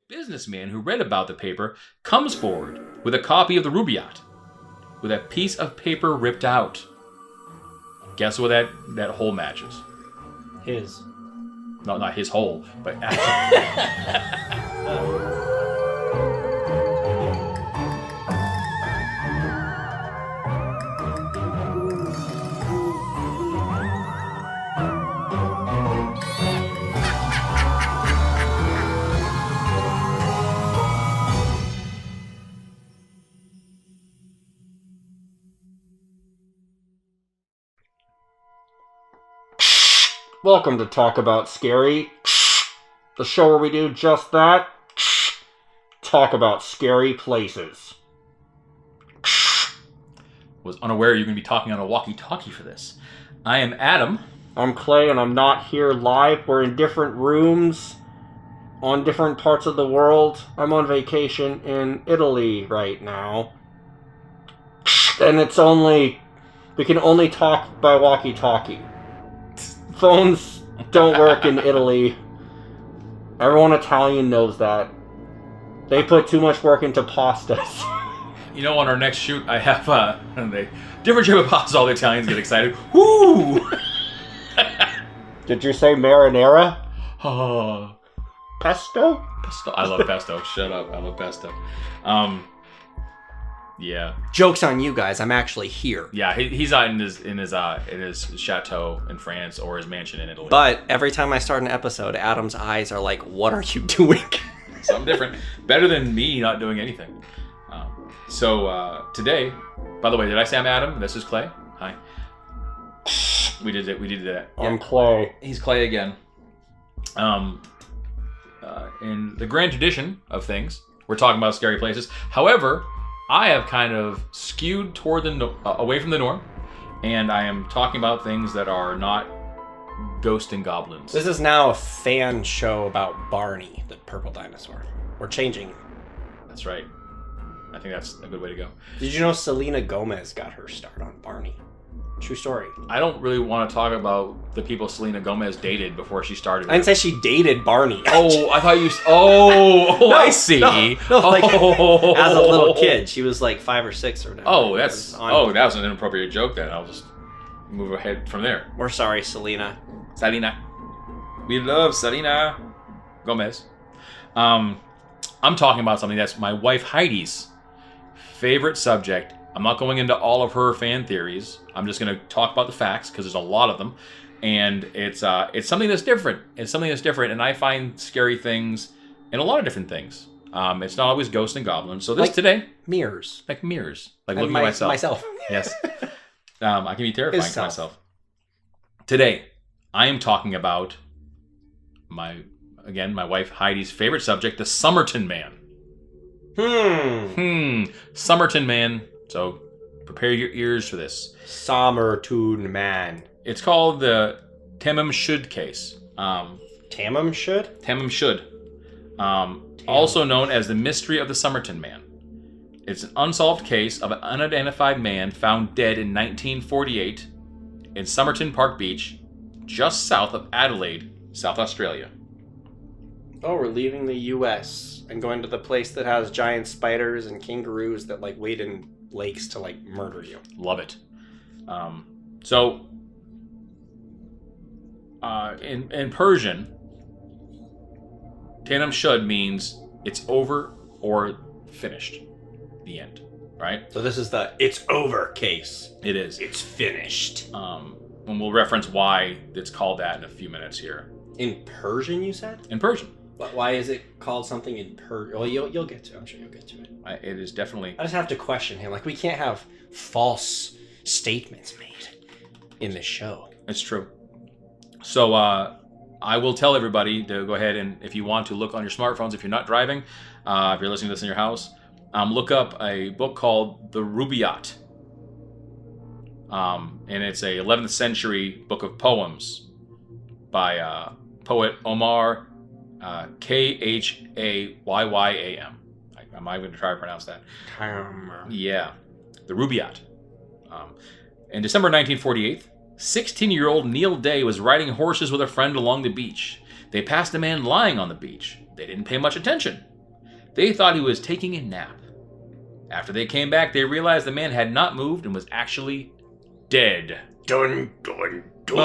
businessman who read about the paper comes forward with a copy of the Rubaiyat, with a piece of paper ripped out. Guess what that hole matches? His. No, not his hole, but Welcome to Talk About Scary, the show where we do just that. Talk about scary places. was unaware you're going to be talking on a walkie-talkie for this. I am Adam. I'm Clay, and I'm not here live. We're in different rooms on different parts of the world. I'm on vacation in Italy right now. And we can only talk by walkie-talkie. Phones don't work in Italy. Everyone Italian knows that. They put too much work into pastas. You know, on our next shoot, I have different shape of pasta. All the Italians get excited. Woo! Did you say marinara? Oh, Pesto? pesto. I love pesto. Shut up. I love pesto. Yeah. Joke's on you guys. I'm actually here. Yeah, he's out in his chateau in France or his mansion in Italy. But every time I start an episode, Adam's eyes are like, "What are you doing?" Something different. Better than me not doing anything. So today, by the way, did I say I'm Adam? This is Clay. Hi. We did it. We did that. I'm Clay. He's Clay again. In the grand tradition of things, we're talking about scary places. However, I have kind of skewed toward away from the norm, and I am talking about things that are not ghosts and goblins. This is now a fan show about Barney, the purple dinosaur. We're changing. That's right. I think that's a good way to go. Did you know Selena Gomez got her start on Barney? True story. I don't really want to talk about the people Selena Gomez dated before she started. I didn't say she dated Barney. Oh, I thought you... Oh, No, I see. No, like, as a little kid. She was like 5 or 6 or whatever. Oh, that was an inappropriate joke then. I'll just move ahead from there. We're sorry, Selena. Selena. We love Selena Gomez. I'm talking about something that's my wife Heidi's favorite subject. I'm not going into all of her fan theories. I'm just going to talk about the facts because there's a lot of them, and it's something that's different. It's something that's different, and I find scary things in a lot of different things. It's not always ghosts and goblins. So this like today, mirrors, like and looking at myself. Myself. Yes, I can be terrifying to myself. Today, I am talking about my wife Heidi's favorite subject, the Somerton Man. Somerton Man. So prepare your ears for this. Somerton Man. It's called the Tamim Shud case. Tamim Shud? Tamim Shud. Also known as the Mystery of the Somerton Man. It's an unsolved case of an unidentified man found dead in 1948 in Somerton Park Beach, just south of Adelaide, South Australia. Oh, we're leaving the U.S. and going to the place that has giant spiders and kangaroos that like wait in lakes to like murder you. Love it. In Persian, Tanam Shud means it's over or finished. The end. Right? So this is the it's over case. It is. It's finished. And we'll reference why it's called that in a few minutes here. In Persian, you said? In Persian. But why is it called something in Persian? Well, you'll get to it. I'm sure you'll get to it. It is definitely... I just have to question him. Like, we can't have false statements made in this show. It's true. So, I will tell everybody to go ahead and, if you want to, look on your smartphones if you're not driving, if you're listening to this in your house, look up a book called The Rubaiyat. And it's a 11th century book of poems by poet Omar Khayyam. Am I going to try to pronounce that? Yeah. The Rubaiyat. In December 1948, 16-year-old Neil Day was riding horses with a friend along the beach. They passed a man lying on the beach. They didn't pay much attention. They thought he was taking a nap. After they came back, they realized the man had not moved and was actually dead. Dun, dun, dun.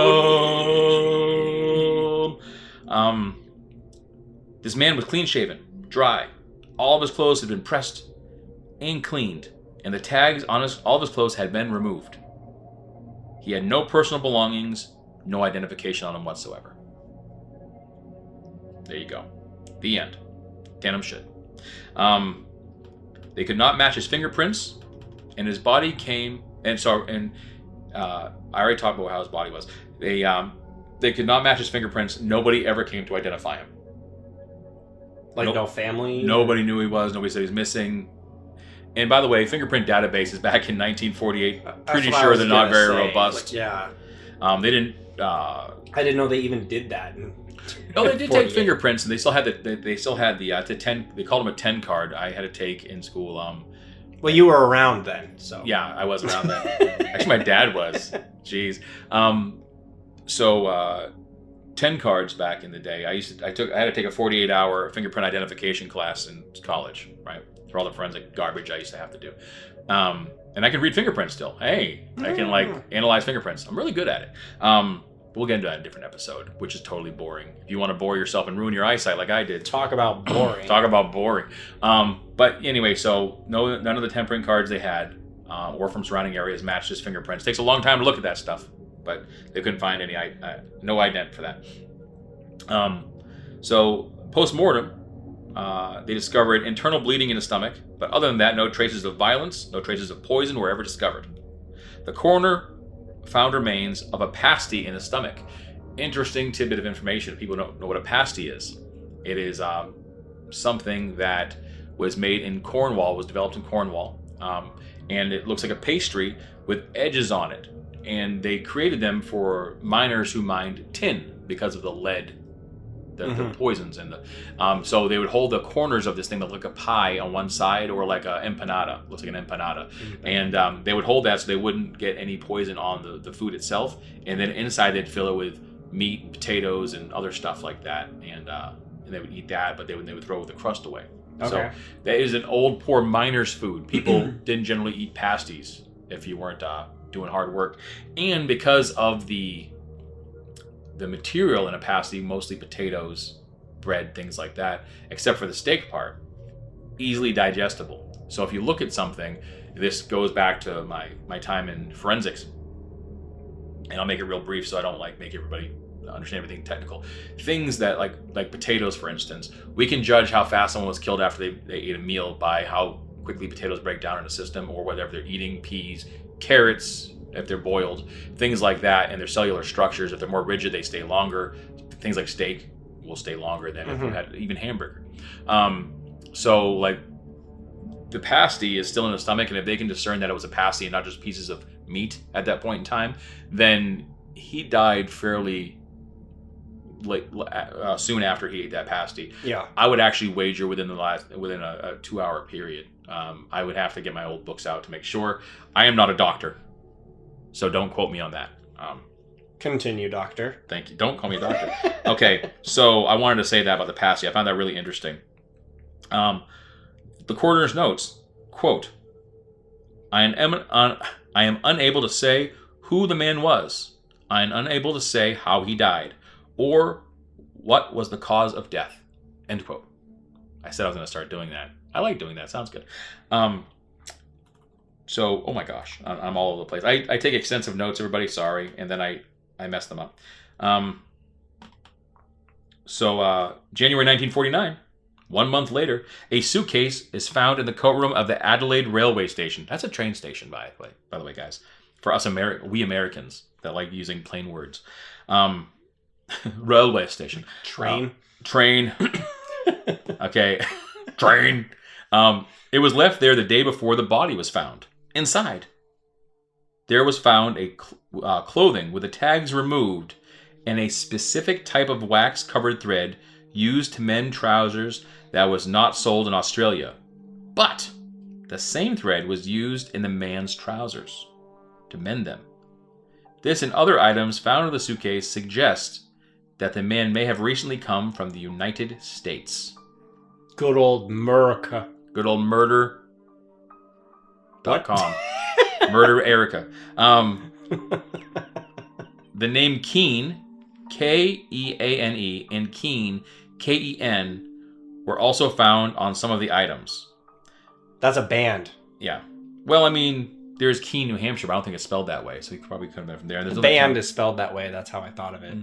This man was clean-shaven, dry. All of his clothes had been pressed and cleaned, and the tags on all of his clothes had been removed. He had no personal belongings, no identification on him whatsoever. There you go. The end. Damn shit. They could not match his fingerprints, and his body came. I already talked about how his body was. They could not match his fingerprints. Nobody ever came to identify him. Like no family? Nobody knew who he was. Nobody said he was missing. And by the way, fingerprint databases back in 1948, pretty sure they're not very robust. Like, yeah. They didn't. I didn't know they even did that. No, they did take fingerprints, and they still had the 10. They called them a 10 card. I had to take in school. Well, you were around then, so yeah, I was around then. Actually, my dad was. Jeez. 10 cards back in the day. I had to take a 48-hour fingerprint identification class in college, right? For all the forensic garbage I used to have to do. And I can read fingerprints still. Hey, I can analyze fingerprints. I'm really good at it. We'll get into that in a different episode, which is totally boring. If you want to bore yourself and ruin your eyesight like I did. Talk about boring. Talk about boring. But anyway, so none of the tempering cards they had or from surrounding areas matched his fingerprints. Takes a long time to look at that stuff, but they couldn't find any no ident for that. So post-mortem, they discovered internal bleeding in the stomach, but other than that, no traces of violence, no traces of poison were ever discovered. The coroner found remains of a pasty in the stomach. Interesting tidbit of information. People don't know what a pasty is. It is something that was made in Cornwall, was developed in Cornwall, and it looks like a pastry with edges on it. And they created them for miners who mined tin because of the lead, the poisons in the. So they would hold the corners of this thing that look like a pie on one side, or like a empanada, looks like an empanada, and they would hold that so they wouldn't get any poison on the food itself. And then inside they'd fill it with meat, potatoes, and other stuff like that, and they would eat that, but they would throw the crust away. Okay. So that is an old poor miner's food. People didn't generally eat pasties if you weren't doing hard work, and because of the material in a pasty, mostly potatoes, bread, things like that, except for the steak part, easily digestible. So if you look at something, this goes back to my time in forensics, and I'll make it real brief so I don't make everybody understand everything technical. Things that like potatoes, for instance, we can judge how fast someone was killed after they ate a meal by how quickly potatoes break down in the system, or whether they're eating peas, carrots, if they're boiled, things like that, and their cellular structures. If they're more rigid, they stay longer. Things like steak will stay longer than if you had even hamburger. So like the pasty is still in the stomach, and if they can discern that it was a pasty and not just pieces of meat at that point in time, then he died fairly soon after he ate that pasty. Yeah, I would actually wager within a 2-hour period. I would have to get my old books out to make sure. I am not a doctor, so don't quote me on that. Continue, doctor. Thank you. Don't call me a doctor. Okay, so I wanted to say that about the pasty. I found that really interesting. The coroner's notes, quote, I am unable to say who the man was. I am unable to say how he died, or what was the cause of death, end quote. I said I was going to start doing that. I like doing that. Sounds good. So, oh my gosh, I'm all over the place. I take extensive notes, everybody. Sorry, and then I mess them up. January 1949, 1 month later, a suitcase is found in the courtroom of the Adelaide railway station. That's a train station, by the way, guys. For us we Americans that like using plain words. Railway station. Train. Train. Okay. Train. It was left there the day before the body was found. Inside, there was found a clothing with the tags removed and a specific type of wax-covered thread used to mend trousers that was not sold in Australia. But the same thread was used in the man's trousers to mend them. This and other items found in the suitcase suggest that the man may have recently come from the United States. Good old America. Good old murder.com. Murder Erica. The name Keen, Keane, and Keen, Ken, were also found on some of the items. That's a band. Yeah. Well, I mean, there's Keene, New Hampshire, but I don't think it's spelled that way, so you probably could have been from there. And The band is spelled that way. That's how I thought of it.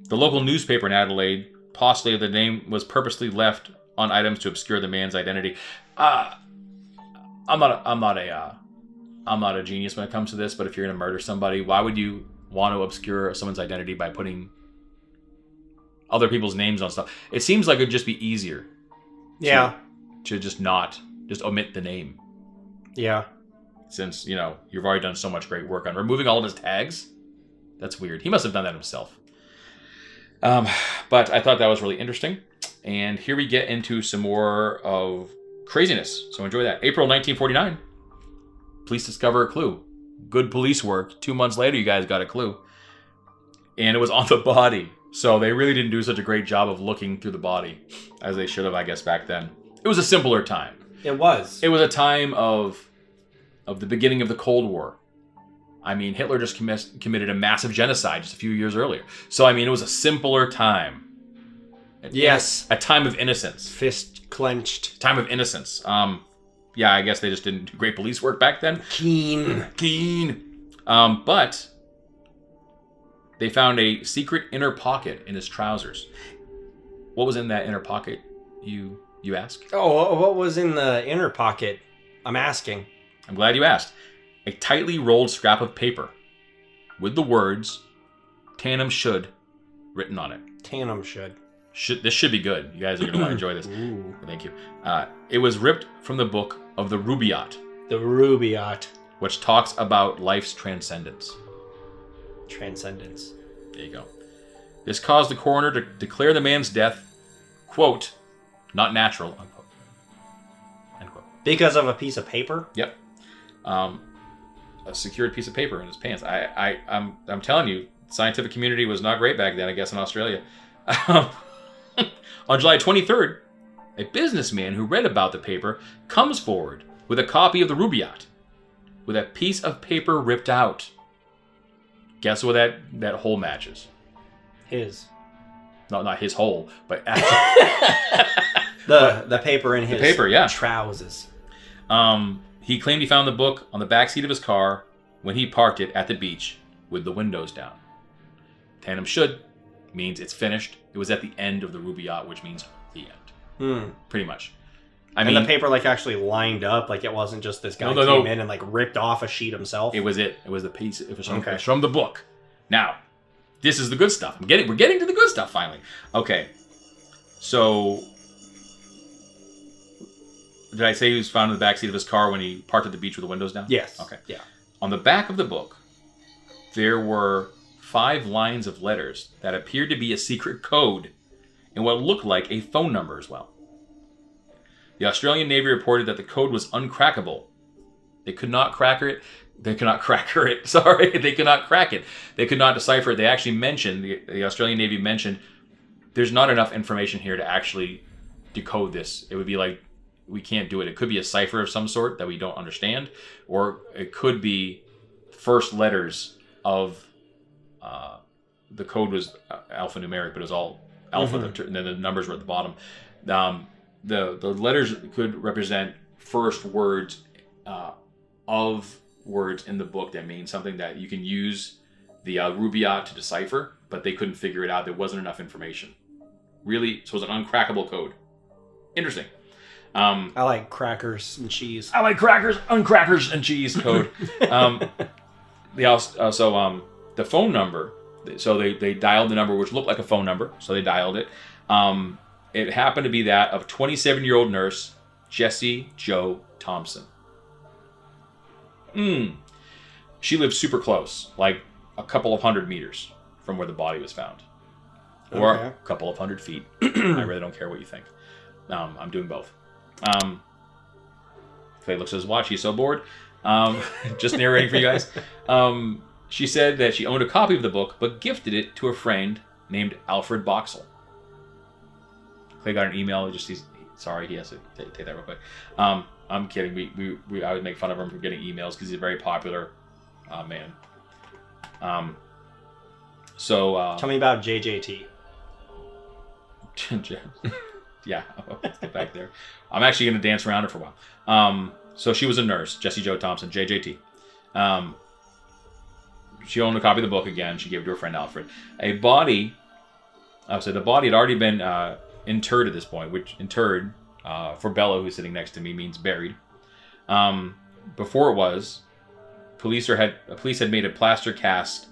The local newspaper in Adelaide postulated the name was purposely left on items to obscure the man's identity. I'm not a genius when it comes to this, but if you're going to murder somebody, why would you want to obscure someone's identity by putting other people's names on stuff? It seems like it would just be easier. Yeah. To just omit the name. Yeah. Since, you've already done so much great work on removing all of his tags. That's weird. He must have done that himself. But I thought that was really interesting. And here we get into some more of craziness. So enjoy that. April 1949. Police discover a clue. Good police work. 2 months later, you guys got a clue. And it was on the body. So they really didn't do such a great job of looking through the body as they should have, I guess, back then. It was a simpler time. It was. It was a time of the beginning of the Cold War. I mean, Hitler just committed a massive genocide just a few years earlier. So, I mean, it was a simpler time. Yes. A time of innocence. Fist clenched. Time of innocence. Yeah, I guess they just didn't do great police work back then. Keen. But they found a secret inner pocket in his trousers. What was in that inner pocket, you ask? Oh, what was in the inner pocket? I'm asking. I'm glad you asked. A tightly rolled scrap of paper with the words "Tandem should" written on it. Tandem should. This should be good. You guys are going to want to enjoy this. Ooh. Thank you. It was ripped from the book of the Rubaiyat. The Rubaiyat. Which talks about life's transcendence. Transcendence. There you go. This caused the coroner to declare the man's death, quote, not natural, unquote. End quote. Because of a piece of paper? Yep. A secured piece of paper in his pants. I'm telling you, the scientific community was not great back then, I guess, in Australia. On July 23rd, a businessman who read about the paper comes forward with a copy of the Rubaiyat with a piece of paper ripped out. Guess what that hole matches? His. No, not his hole, but the paper in his trousers. He claimed he found the book on the back seat of his car when he parked it at the beach with the windows down. Tandem should means it's finished. It was at the end of the Rubaiyat, which means the end. Pretty much. I mean, the paper actually lined up, it wasn't just this guy came in and ripped off a sheet himself. It was it. It was the piece. It was from the book. Now, this is the good stuff. We're getting to the good stuff finally. Okay, so did I say he was found in the backseat of his car when he parked at the beach with the windows down? Yes. Okay. Yeah. On the back of the book, there were 5 lines of letters that appeared to be a secret code and what looked like a phone number as well. The Australian Navy reported that the code was uncrackable. They could not crack it. They could not crack it. Sorry, they could not crack it. They could not decipher it. They actually mentioned, the Australian Navy mentioned, there's not enough information here to actually decode this. It would be like, we can't do it. It could be a cipher of some sort that we don't understand, or it could be first letters of the code was alphanumeric, but it was all alpha, and then the numbers were at the bottom. The letters could represent first words of words in the book that mean something that you can use the Rubaiyat to decipher, but they couldn't figure it out. There wasn't enough information. Really, so it was an uncrackable code. Interesting. I like crackers and cheese. I like uncrackers and cheese code. The phone number, so they dialed the number, which looked like a phone number, so they dialed it. It happened to be that of 27-year-old nurse Jessie Jo Thompson. She lived super close, like a couple of 100 meters from where the body was found. Or a couple of 100 feet. I really don't care what you think. I'm doing both. Faye looks at his watch. He's so bored. Just narrating for you guys. She said that she owned a copy of the book, but gifted it to a friend named Alfred Boxall. Clay got an email. Sorry, he has to take that real quick. I'm kidding. I would make fun of him for getting emails because he's a very popular man. So Tell me about JJT. Yeah, let's get back there. I'm actually going to dance around it for a while. So she was a nurse, Jessie Jo Thompson, JJT. She owned a copy of the book again. She gave it to her friend Alfred. The body had already been interred at this point, which interred for Bella, who's sitting next to me, means buried. Before it was, police had made a plaster cast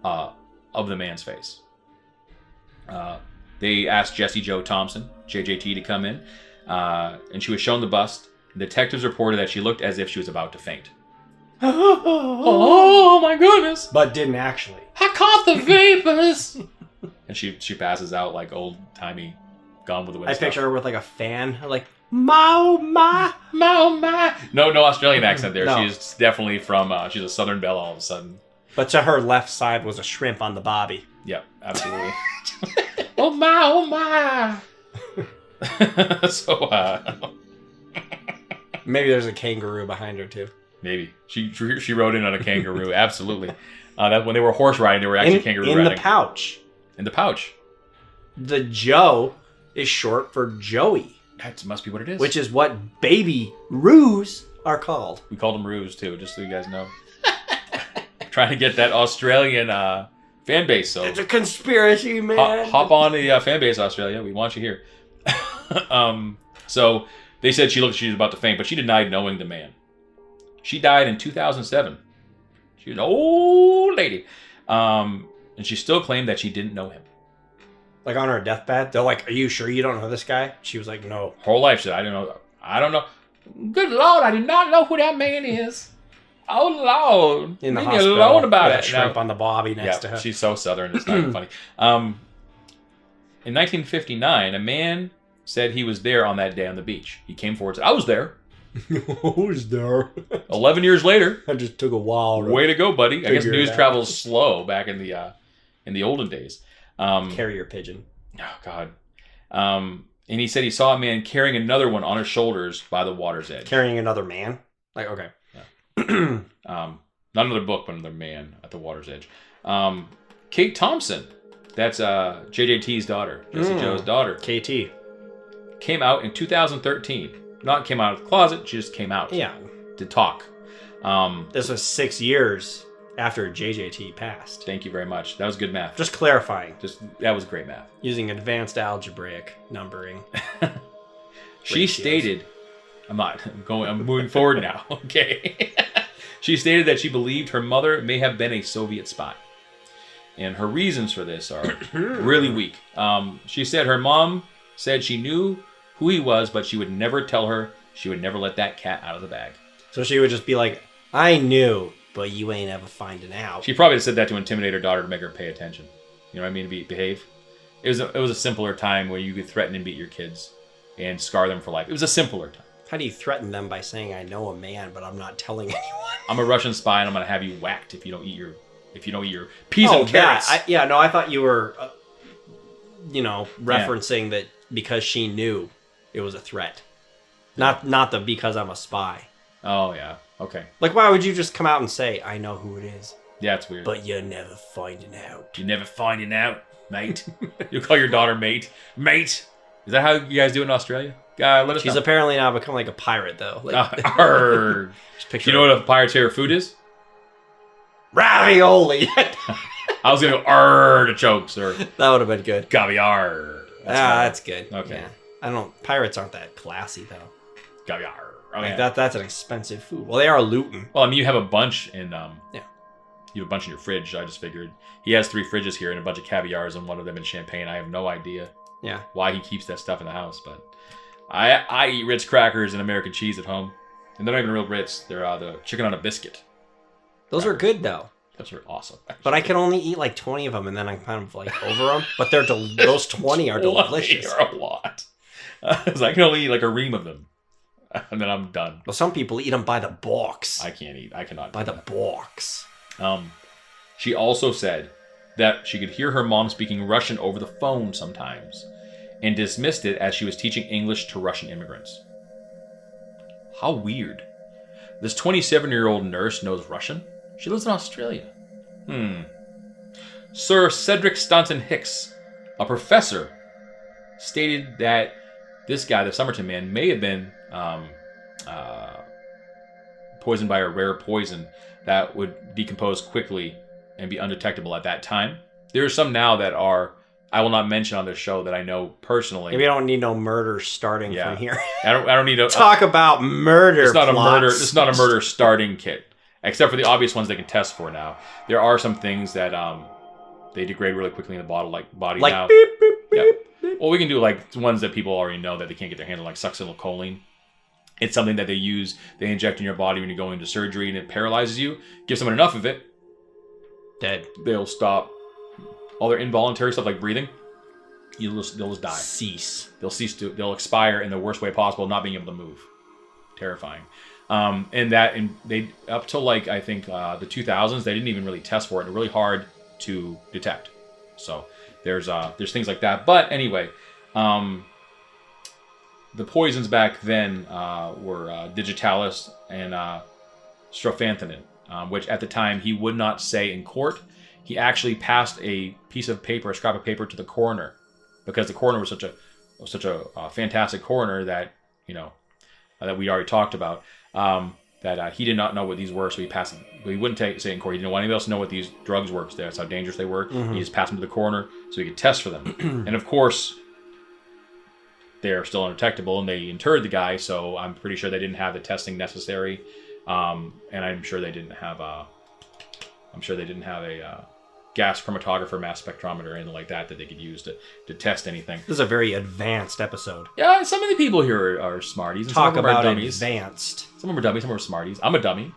of the man's face. They asked Jessie Jo Thompson, JJT, to come in, and she was shown the bust. Detectives reported that she looked as if she was about to faint. Oh my goodness! But didn't actually. I caught the vapors! And she passes out like old-timey Gone with the Wind I stuff. picture her with like a fan, like, Mao Ma, Mao Ma. No Australian accent there. No. She's definitely from, she's a Southern Belle all of a sudden. But to her left side was a shrimp on the bobby. Yep, absolutely. Oh my. So, Maybe there's a kangaroo behind her too. maybe. She rode in on a kangaroo, absolutely. That when they were horse riding, they were actually kangaroo in riding. the pouch. In the pouch. The Joe is short for Joey, That must be what it is. which is what baby roos are called. We called them Roos, too, just so you guys know. Trying to get that Australian fan base, so... It's a conspiracy, man. Hop on the fan base, Australia. We want you here. So they said she was about to faint, but she denied knowing the man. She died in 2007. She was an old lady. And she still claimed that she didn't know him. Like on her deathbed, they're like, "Are you sure you don't know this guy?" She was like, "No." Her whole life she said, I don't know. Good Lord, I do not know who that man is. Oh, Lord. In the Leave me hospital, alone about with it. a shrimp Now- on the bobby next to her. She's so Southern, it's not even funny. In 1959, a man said he was there on that day on the beach. He came forward and said, I was there. Who's there? 11 years later, I just took a while. way to go, buddy. I guess figure it news out. travels slow back in the olden days. Carrier pigeon. Oh, God. And he said he saw a man carrying another one on his shoulders by the water's edge. Carrying another man? Like, okay. Not another book, but another man at the water's edge. Kate Thompson, that's JJT's daughter, Jessie Jo's daughter, KT. came out in 2013. Not came out of the closet, she just came out Yeah. to talk. This was 6 years after JJT passed. Thank you very much. That was good math. Just clarifying. That was great math. Using advanced algebraic numbering. She Ratios. stated, I'm moving forward now. Okay. She stated that she believed her mother may have been a Soviet spy. And her reasons for this are really weak. She said her mom said she knew who he was, but she would never tell her. She would never let that cat out of the bag. So she would just be like, I knew, but you ain't ever finding out. She probably said that to intimidate her daughter to make her pay attention. You know what I mean? Behave. It was a simpler time where you could threaten and beat your kids and scar them for life. It was a simpler time. How do you threaten them by saying, I know a man, but I'm not telling anyone? I'm a Russian spy, and I'm gonna have you whacked if you don't eat your peas and carrots. I thought you were, referencing that because she knew it was a threat. Not the because I'm a spy. Oh yeah. Okay. Like, why would you just come out and say, I know who it is, Yeah, it's weird. but you're never finding out? You're never finding out, mate. You'll call your daughter mate. Mate. Is that how you guys do it in Australia? Let us She's know. apparently now become like a pirate, though. Like, Arrgh. just picture You know what a pirate's favorite food is? ravioli. I was gonna go artichokes or That would have been good. caviar. That's good. Okay. Yeah. I don't. Pirates aren't that classy though. caviar. Oh, Like yeah. that's an expensive food. Well, they are looting. Well, I mean, you have a bunch in Yeah. You have a bunch in your fridge. I just figured he has 3 fridges here and a bunch of caviars and one of them in champagne. I have no idea Yeah. why he keeps that stuff in the house, but I eat Ritz crackers and American cheese at home, and they're not even real Ritz. They're the chicken on a biscuit. Those are good though. Those are awesome. But I can only eat like 20 of them, and then I'm kind of like over them. But those 20 are delicious. They are a lot. So I can only eat like a ream of them, and then I'm done. Well, some people eat them by the box. I can't eat. I cannot. By do the that. box. She also said that she could hear her mom speaking Russian over the phone sometimes, and dismissed it as she was teaching English to Russian immigrants. How weird. This 27-year-old nurse knows Russian? She lives in Australia. Sir Cedric Staunton Hicks, a professor, stated that this guy, the Somerton man, may have been poisoned by a rare poison that would decompose quickly and be undetectable at that time. There are some now that are, I will not mention on this show, that I know personally. Maybe I don't need no murder starting from here. I don't need to talk about murder. It's not plots. a murder. It's not a murder starting kit, except for the obvious ones they can test for now. There are some things that they degrade really quickly in the body now. Beep, beep, beep, beep. Well, we can do like ones that people already know that they can't get their hands on, like succinylcholine. It's something that they inject in your body when you go into surgery, and it paralyzes you. Give someone enough of it, Dead. They'll stop all their involuntary stuff like breathing. They'll just die. They'll expire in the worst way possible, not being able to move. Terrifying. And they up till like I think the 2000s, they didn't even really test for it. It's really hard to detect. So there's things like that. But anyway, the poisons back then were digitalis and strophanthin, which at the time he would not say in court. He actually passed a piece of paper, a scrap of paper, to the coroner, because the coroner was such a fantastic coroner that that we already talked about. That he did not know what these were, so he passed. He wouldn't say it in court. He didn't want anybody else to know what these drugs were. So that's how dangerous they were. He just passed them to the coroner so he could test for them. And of course, they're still undetectable, and they interred the guy. So I'm pretty sure they didn't have the testing necessary, and I'm sure they didn't have a gas chromatographer, mass spectrometer, or anything like that they could use to test anything. This is a very advanced episode. Yeah, some of the people here are smarties. And Talk some of them about are dummies. advanced. Some of them are dummies, some of them are smarties. I'm a dummy.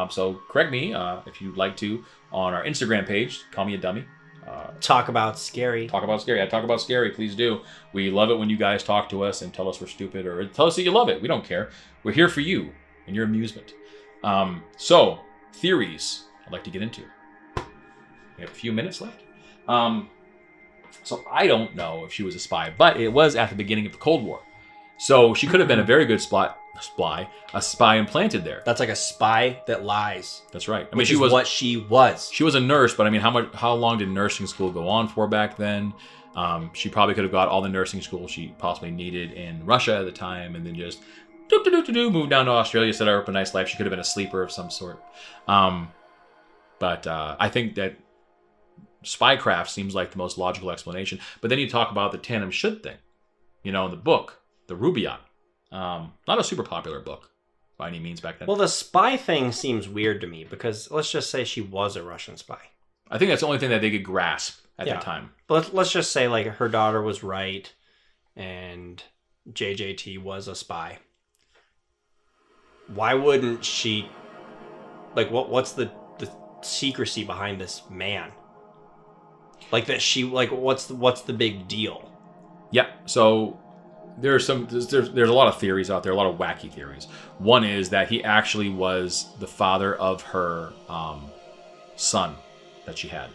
So correct me if you'd like to on our Instagram page. Call me a dummy. Talk about scary. Talk about scary. I talk about scary. Please do. We love it when you guys talk to us and tell us we're stupid, or tell us that you love it. We don't care. We're here for you and your amusement. So, theories I'd like to get into. We have a few minutes left. So I don't know if she was a spy, but it was at the beginning of the Cold War. So she could have been a very good spy implanted there. That's like a spy that lies. That's right. I mean, she was what she was. She was a nurse, but I mean, how long did nursing school go on for back then? She probably could have got all the nursing school she possibly needed in Russia at the time, and then just moved down to Australia, set her up a nice life. She could have been a sleeper of some sort. But I think that spycraft seems like the most logical explanation. But then you talk about the tandem should thing, in the book, the Rubaiyat. Not a super popular book by any means back then. Well, the spy thing seems weird to me because let's just say she was a Russian spy. I think that's the only thing that they could grasp at that time. But let's just say like her daughter was right and JJT was a spy. Why wouldn't she, like, what's the secrecy behind this man? Like that she, like, what's the big deal? Yeah, so there's a lot of theories out there, a lot of wacky theories. One is that he actually was the father of her son that she had.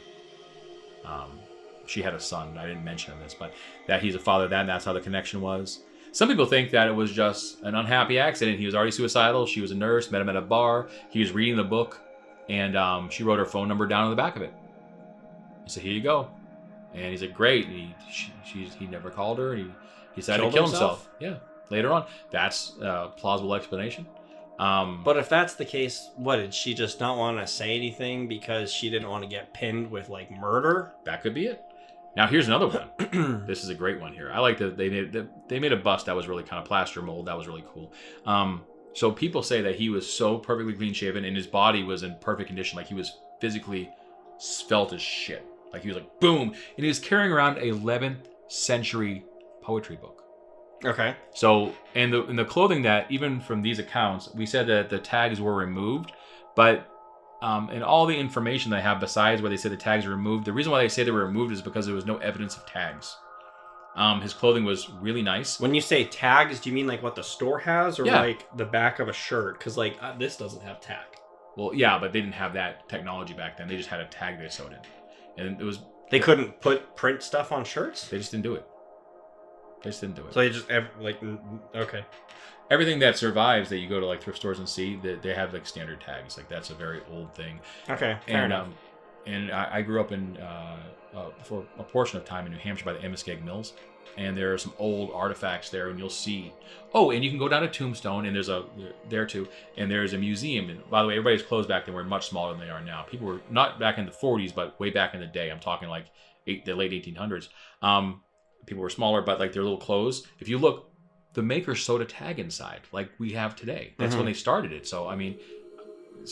She had a son. I didn't mention this, but that he's a father of that, and that's how the connection was. Some people think that it was just an unhappy accident. He was already suicidal. She was a nurse, met him at a bar. He was reading the book, and she wrote her phone number down on the back of it. He said, "Here you go." And he's like, "Great." And he never called her. And he decided to kill himself. Yeah, later on. That's a plausible explanation. But if that's the case, what, did she just not want to say anything because she didn't want to get pinned with, like, murder? That could be it. Now, here's another one. This is a great one here. I like that they made a bust that was really kind of plaster mold. That was really cool. So people say that he was so perfectly clean-shaven and his body was in perfect condition. Like, he was physically svelte as shit. Like, he was like, boom. And he was carrying around a 11th century poetry book. Okay. So, in the clothing that, even from these accounts, we said that the tags were removed, but in all the information they have besides where they say the tags were removed, the reason why they say they were removed is because there was no evidence of tags. His clothing was really nice. When you say tags, do you mean like what the store has, or like the back of a shirt? Because like this doesn't have tag. Well, yeah, but they didn't have that technology back then. They just had a tag they sewed in, and it was. They couldn't print stuff on shirts. They just didn't do it. They just didn't do it. So you just okay. Everything that survives that you go to like thrift stores and see, they have like standard tags. Like that's a very old thing. Okay, fair enough. And I grew up in for a portion of time in New Hampshire by the Muskeg Mills, and there are some old artifacts there, and you'll see. Oh, and you can go down to Tombstone, and there's a museum. And by the way, everybody's clothes back then were much smaller than they are now. People were not back in the 40s, but way back in the day. I'm talking like the late 1800s. People were smaller, but like their little clothes. If you look, the maker sewed a tag inside, like we have today. That's when they started it. So I mean,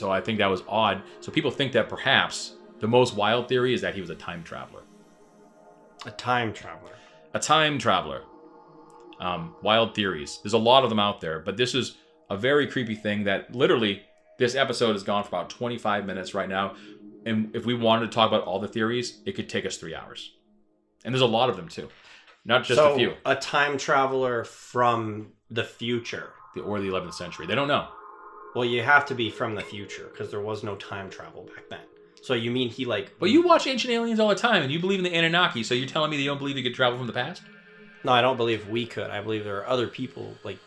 I think that was odd. So people think that perhaps the most wild theory is that he was a time traveler. A time traveler. Wild theories. There's a lot of them out there, but this is a very creepy thing that literally this episode has gone for about 25 minutes right now. And if we wanted to talk about all the theories, it could take us 3 hours. And there's a lot of them too. Not just a few. A time traveler from the future. Or the 11th century. They don't know. Well, you have to be from the future because there was no time travel back then. So you mean he like... But you watch Ancient Aliens all the time, and you believe in the Anunnaki, so you're telling me that you don't believe you could travel from the past? No, I don't believe we could. I believe there are other people, like,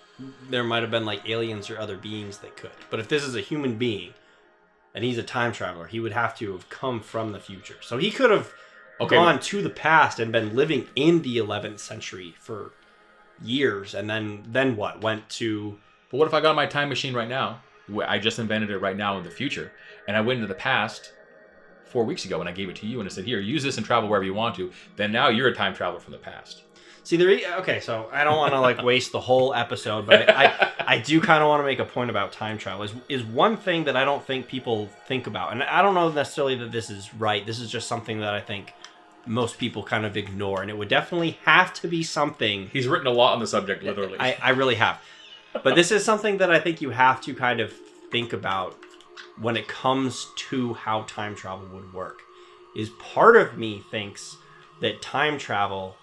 there might have been, like, aliens or other beings that could. But if this is a human being, and he's a time traveler, he would have to have come from the future. So he could have gone to the past and been living in the 11th century for years, and then what? Went to... But what if I got my time machine right now? I just invented it right now in the future, and I went into the past 4 weeks ago, and I gave it to you, and I said, here, use this and travel wherever you want to. Then now you're a time traveler from the past. See, okay, so I don't want to like waste the whole episode, but I do kind of want to make a point about time travel. Is one thing that I don't think people think about, and I don't know necessarily that this is right. This is just something that I think most people kind of ignore, and it would definitely have to be something. He's written a lot on the subject, literally. I really have. But this is something that I think you have to kind of think about when it comes to how time travel would work. Is part of me thinks that time travel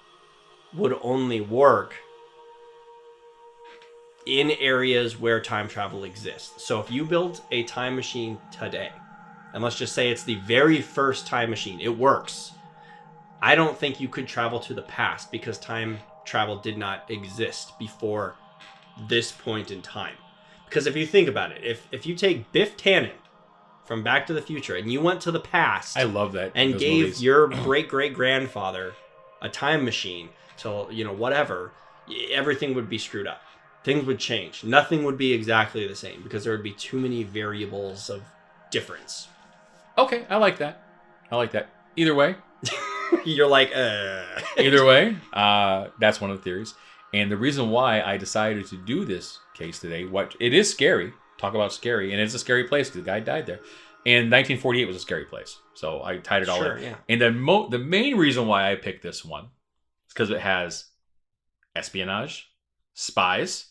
would only work in areas where time travel exists. So if you build a time machine today, and let's just say it's the very first time machine, it works. I don't think you could travel to the past because time travel did not exist before this point in time. Because if you think about it, if you take Biff Tannen from Back to the Future and you went to the past, I love that, and gave movies. Your great-great-grandfather a time machine, so whatever, everything would be screwed up. Things would change. Nothing would be exactly the same because there would be too many variables of difference. Okay, I like that. Either way. You're like, Either way, that's one of the theories. And the reason why I decided to do this case today, it is scary. Talk about scary. And it's a scary place because the guy died there. And 1948 was a scary place. So I tied it all in. Yeah. And the main reason why I picked this one is because it has espionage, spies,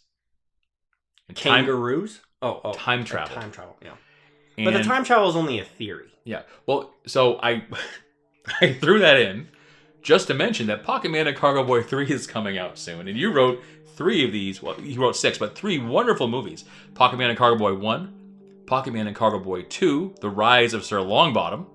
and kangaroos. Time travel. Time travel, yeah. But the time travel is only a theory. Yeah. Well, so I threw that in just to mention that Pocket Man and Cargo Boy 3 is coming out soon. And you wrote 3 of these. Well, you wrote 6, but 3 wonderful movies. Pocket Man and Cargo Boy 1, Pocket Man and Cargo Boy 2, The Rise of Sir Longbottom.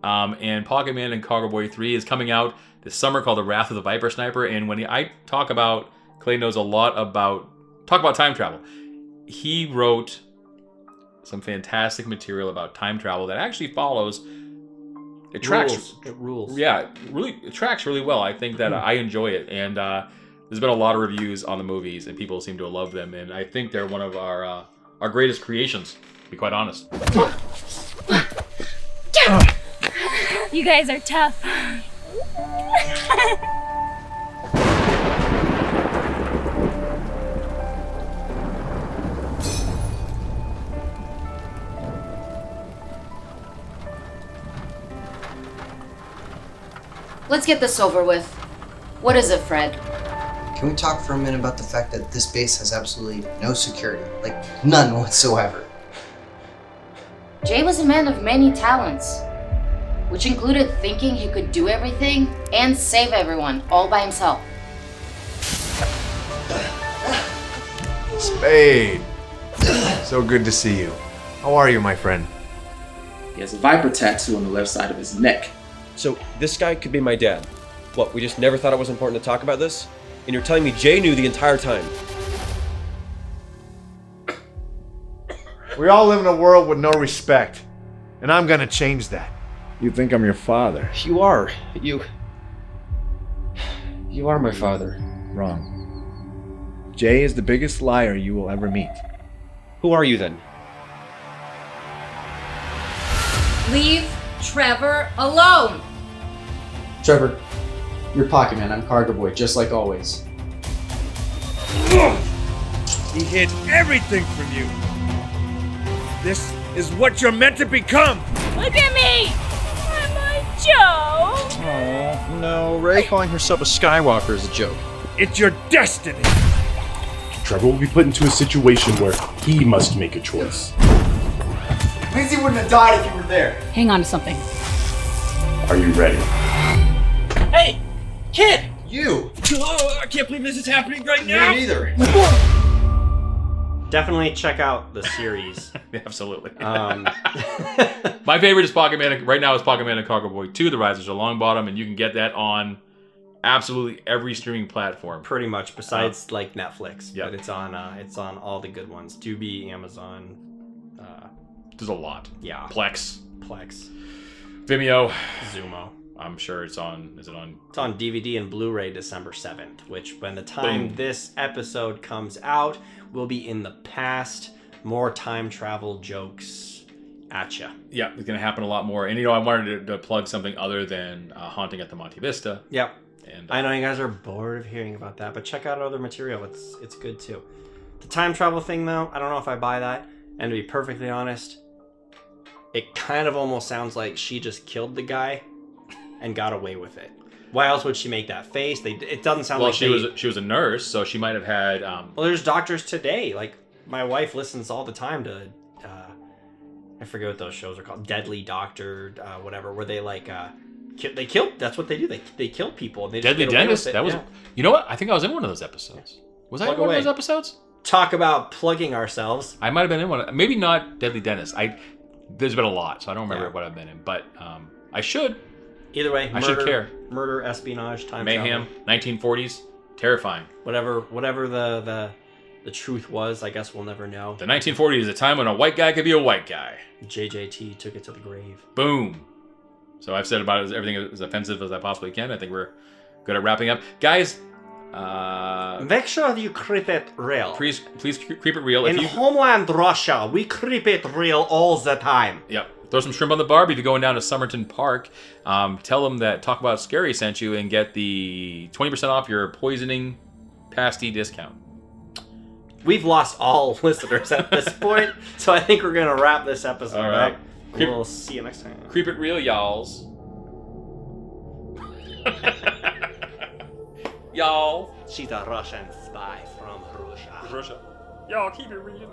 And Pocket Man and Cargo Boy 3 is coming out this summer called The Wrath of the Viper Sniper. And when I talk about, Clay knows a lot about, time travel. He wrote some fantastic material about time travel that actually follows. It tracks. It rules. Yeah, really, it tracks really well. I think that I enjoy it. And there's been a lot of reviews on the movies, and people seem to love them. And I think they're one of our greatest creations, to be quite honest. You guys are tough. Let's get this over with. What is it, Fred? Can we talk for a minute about the fact that this base has absolutely no security? Like, none whatsoever. Jay was a man of many talents, which included thinking he could do everything and save everyone all by himself. Spade! So good to see you. How are you, my friend? He has a viper tattoo on the left side of his neck. So this guy could be my dad. What, we just never thought it was important to talk about this? And you're telling me Jay knew the entire time. We all live in a world with no respect. And I'm gonna change that. You think I'm your father? You are. You are my father. Wrong. Jay is the biggest liar you will ever meet. Who are you then? Leave Trevor alone! Trevor, you're Pocket Man, I'm Cargo Boy, just like always. He hid everything from you. This is what you're meant to become. Look at me! Am I Joe? Oh, no. Rey calling herself a Skywalker is a joke. It's your destiny. Trevor will be put into a situation where he must make a choice. Lindsay wouldn't have died if you were there. Hang on to something. Are you ready? Hey! Kid! You! Oh, I can't believe this is happening right now! Me neither. Definitely check out the series. Absolutely. My favorite is Pocket Man. Right now is Pocket Man and Cargo Boy 2, The Rise of Longbottom, and you can get that on absolutely every streaming platform. Pretty much, besides like Netflix. Yeah. But it's on all the good ones. Tubi, Amazon. There's a lot. Yeah. Plex. Vimeo. Vimeo. Zumo. I'm sure it's on. Is it on? It's on DVD and Blu-ray December 7th, which by the time this episode comes out, will be in the past. More time travel jokes at ya. Yeah, it's going to happen a lot more. And, I wanted to plug something other than Haunting at the Monte Vista. Yep. And I know you guys are bored of hearing about that, but check out other material. It's good too. The time travel thing, though, I don't know if I buy that. And to be perfectly honest, it kind of almost sounds like she just killed the guy and got away with it. Why else would she make that face? It doesn't sound like she was a nurse, so she might have had. Well, there's doctors today. Like my wife listens all the time to. I forget what those shows are called. Deadly Doctor, whatever. Where they they kill. That's what they do. They kill people. And they Deadly just get away Dentist. with it. That was. Yeah. You know what? I think I was in one of those episodes. Was I in one of those episodes? Talk about plugging ourselves. I might have been in one. Maybe not Deadly Dentist. There's been a lot, so I don't remember what I've been in. But I should. Either way, I should care. Murder, espionage, time mayhem, travel. 1940s, terrifying. Whatever the truth was, I guess we'll never know. The 1940s is a time when a white guy could be a white guy. JJT took it to the grave. Boom. So I've said about everything as offensive as I possibly can. I think we're good at wrapping up, guys. Make sure you keep it real. Please keep it real. In homeland Russia, we keep it real all the time. Yep. Throw some shrimp on the Barbie if you're going down to Somerton Park. Tell them that Talk About Scary sent you and get the 20% off your poisoning pasty discount. We've lost all listeners at this point, so I think we're going to wrap this episode up. We'll see you next time. Creep it real, y'alls. Y'all. She's a Russian spy from Russia. Y'all, keep it real.